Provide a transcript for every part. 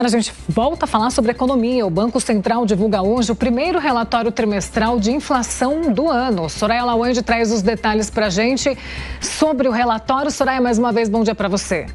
A gente volta a falar sobre economia. O Banco Central divulga hoje o primeiro relatório trimestral de inflação do ano. Soraya Lawande traz os detalhes para a gente sobre o relatório. Soraya, mais uma vez, bom dia para você.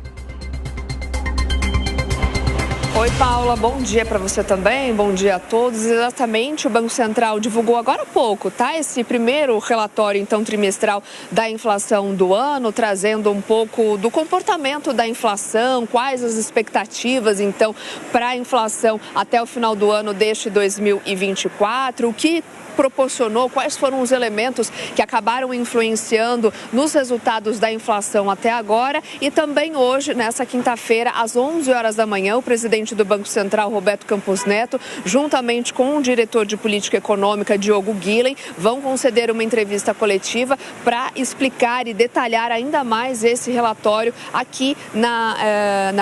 Oi, Paula, bom dia para você também, bom dia a todos. Exatamente, o Banco Central divulgou agora há pouco, tá? Esse primeiro relatório, então, trimestral da inflação do ano, trazendo um pouco do comportamento da inflação, quais as expectativas, então, para a inflação até o final do ano deste 2024, o que proporcionou, quais foram os elementos que acabaram influenciando nos resultados da inflação até agora. E também hoje, nessa quinta-feira, às 11 horas da manhã, o presidente do Banco Central, Roberto Campos Neto, juntamente com o diretor de política econômica, Diogo Guilhem, vão conceder uma entrevista coletiva para explicar e detalhar ainda mais esse relatório aqui na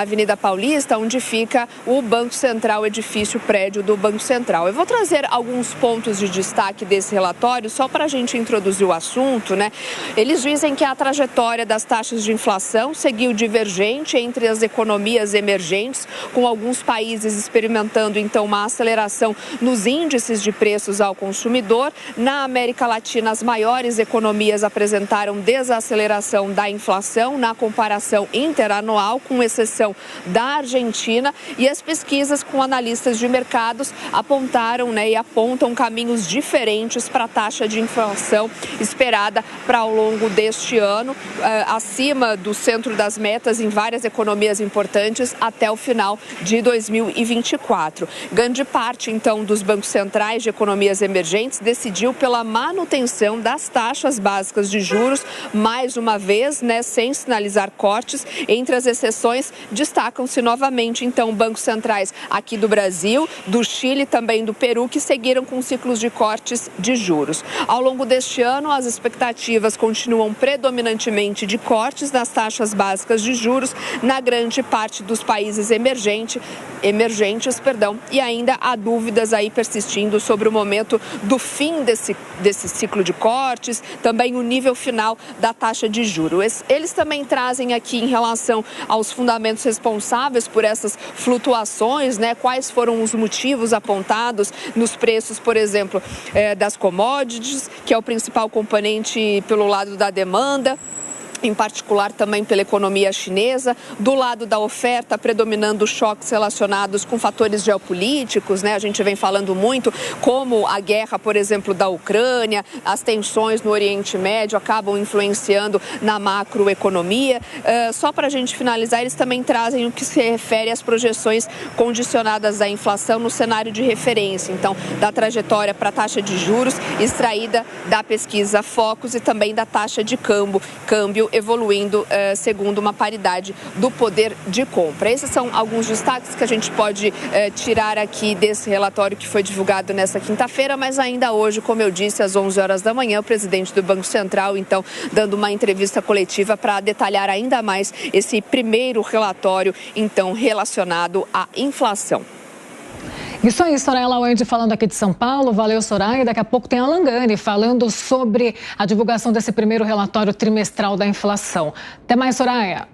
Avenida Paulista, onde fica o Banco Central, o edifício prédio do Banco Central. Eu vou trazer alguns pontos de destaque desse relatório, só para a gente introduzir o assunto, né? Eles dizem que a trajetória das taxas de inflação seguiu divergente entre as economias emergentes, com alguns países experimentando, então, uma aceleração nos índices de preços ao consumidor. Na América Latina, as maiores economias apresentaram desaceleração da inflação na comparação interanual, com exceção da Argentina, e as pesquisas com analistas de mercados apontaram, né, e apontam caminhos diferentes para a taxa de inflação esperada para ao longo deste ano, acima do centro das metas em várias economias importantes até o final de 2024. Grande parte, então, dos bancos centrais de economias emergentes decidiu pela manutenção das taxas básicas de juros, mais uma vez, né, sem sinalizar cortes. Entre as exceções, destacam-se novamente, então, bancos centrais aqui do Brasil, do Chile e também do Peru, que seguiram com ciclos de cortes de juros. Ao longo deste ano, as expectativas continuam predominantemente de cortes nas taxas básicas de juros na grande parte dos países emergentes, e ainda há dúvidas aí persistindo sobre o momento do fim desse ciclo de cortes, também o nível final da taxa de juros. Eles também trazem aqui, em relação aos fundamentos responsáveis por essas flutuações, né, quais foram os motivos apontados nos preços, por exemplo, das commodities, que é o principal componente pelo lado da demanda, em particular também pela economia chinesa. Do lado da oferta, predominando choques relacionados com fatores geopolíticos, né? A gente vem falando muito como a guerra, por exemplo, da Ucrânia, as tensões no Oriente Médio acabam influenciando na macroeconomia. Só para a gente finalizar, eles também trazem o que se refere às projeções condicionadas à inflação no cenário de referência, então, da trajetória para a taxa de juros extraída da pesquisa Focus e também da taxa de câmbio evoluindo segundo uma paridade do poder de compra. Esses são alguns destaques que a gente pode tirar aqui desse relatório que foi divulgado nesta quinta-feira, mas ainda hoje, como eu disse, às 11 horas da manhã, o presidente do Banco Central, então, dando uma entrevista coletiva para detalhar ainda mais esse primeiro relatório, então, relacionado à inflação. Isso aí, Soraya Lawande falando aqui de São Paulo. Valeu, Soraya. Daqui a pouco tem a Langani falando sobre a divulgação desse primeiro relatório trimestral da inflação. Até mais, Soraya.